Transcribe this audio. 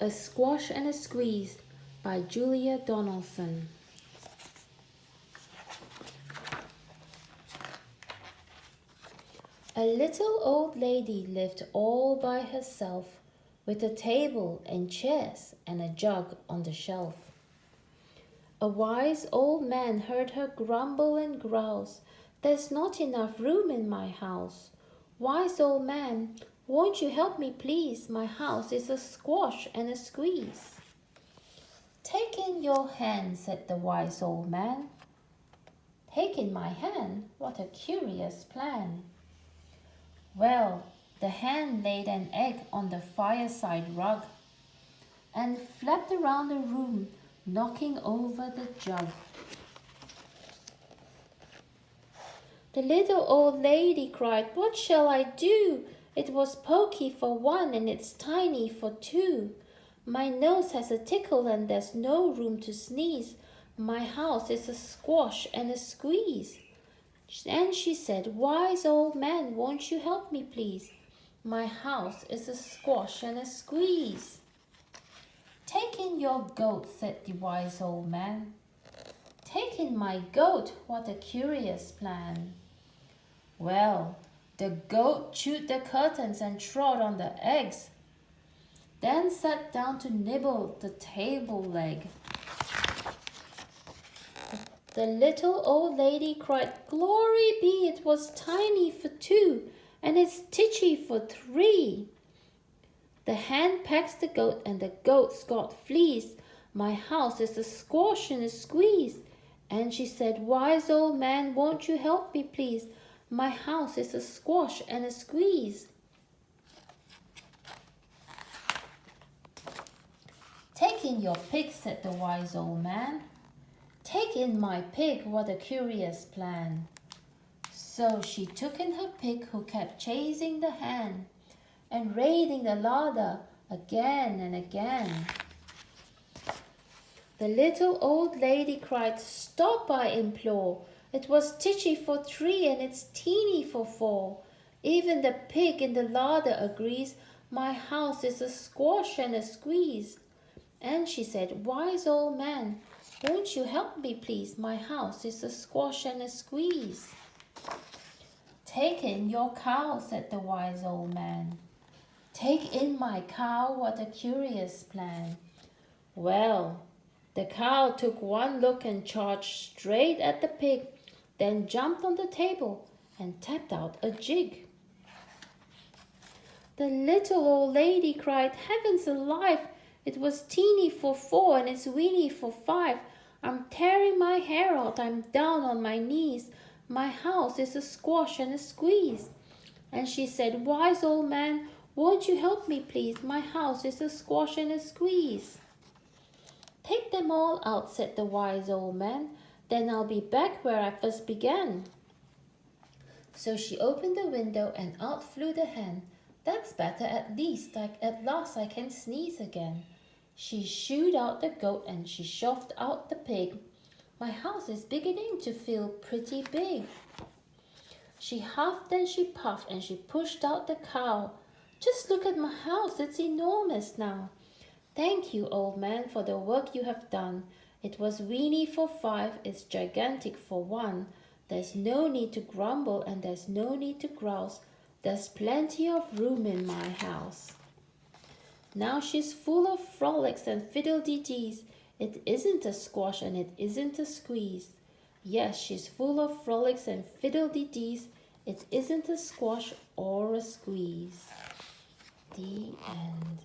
A Squash and a Squeeze by Julia Donaldson. A little old lady lived all by herself, with a table and chairs and a jug on the shelf. A wise old man heard her grumble and grouse, "There's not enough room in my house. Wise old man, won't you help me please? My house is a squash and a squeeze." "Take in your hand," said the wise old man. "Take in my hand? What a curious plan." Well, the hen laid an egg on the fireside rug and flapped around the room, knocking over the jug. The little old lady cried, "What shall I do? It was pokey for one and it's tiny for two. My nose has a tickle and there's no room to sneeze. My house is a squash and a squeeze." And she said, "Wise old man, won't you help me please? My house is a squash and a squeeze." "Take in your goat," said the wise old man. "Take in my goat? What a curious plan." Well, the goat chewed the curtains and trod on the eggs, then sat down to nibble the table leg. The little old lady cried, "Glory be, it was tiny for two, and it's titchy for three." The hen pecks the goat, and the goat's got fleas. My house is a squash and a squeeze. And she said, "Wise old man, won't you help me please? My house is a squash and a squeeze." "Take in your pig," said the wise old man. "Take in my pig, what a curious plan." So she took in her pig, who kept chasing the hen and raiding the larder again and again. The little old lady cried, "Stop, I implore. It was titchy for three and it's teeny for four. Even the pig in the larder agrees, my house is a squash and a squeeze." And she said, "Wise old man, won't you help me please? My house is a squash and a squeeze." "Take in your cow," said the wise old man. "Take in my cow, what a curious plan." Well, the cow took one look and charged straight at the pig, then jumped on the table and tapped out a jig. The little old lady cried, "Heavens alive! It was teeny for four and it's weeny for five. I'm tearing my hair out, I'm down on my knees. My house is a squash and a squeeze." And she said, "Wise old man, won't you help me please? My house is a squash and a squeeze." "Take them all out," said the wise old man. "Then I'll be back where I first began." So she opened the window and out flew the hen. "That's better at least, at last I can sneeze again." She shooed out the goat and she shoved out the pig. "My house is beginning to feel pretty big." She huffed and she puffed and she pushed out the cow. "Just look at my house, it's enormous now." "Thank you, old man, for the work you have done. It was weeny for five, it's gigantic for one. There's no need to grumble and there's no need to grouse. There's plenty of room in my house." Now she's full of frolics and fiddle-dee-dees. It isn't a squash and it isn't a squeeze. Yes, she's full of frolics and fiddle-dee-dees. It isn't a squash or a squeeze. The end.